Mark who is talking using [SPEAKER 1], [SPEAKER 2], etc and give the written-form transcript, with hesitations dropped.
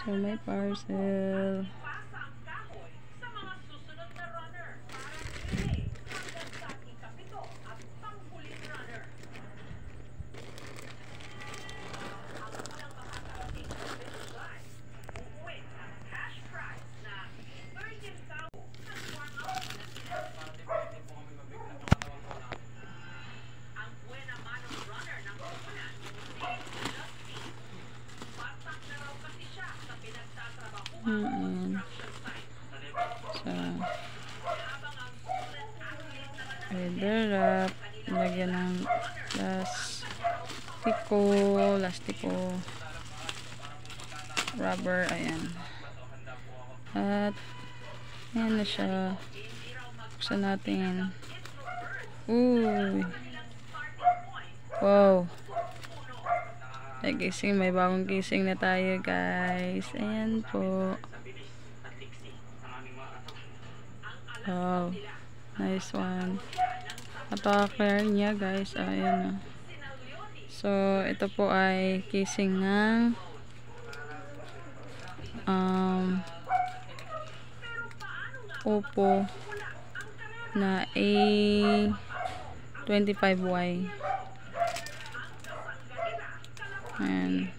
[SPEAKER 1] So may parcel. So, leather wrap, lagyan ng lastiko, rubber, ayan. At, ayan na siya. Buksan natin. Uy! Wow! May bagong gising na tayo, guys. Ayan po. Wow, nice one. Napaka-clear niya, guys. Ayan. So, ito po ay casing ng Oppo na A25Y. Ayan.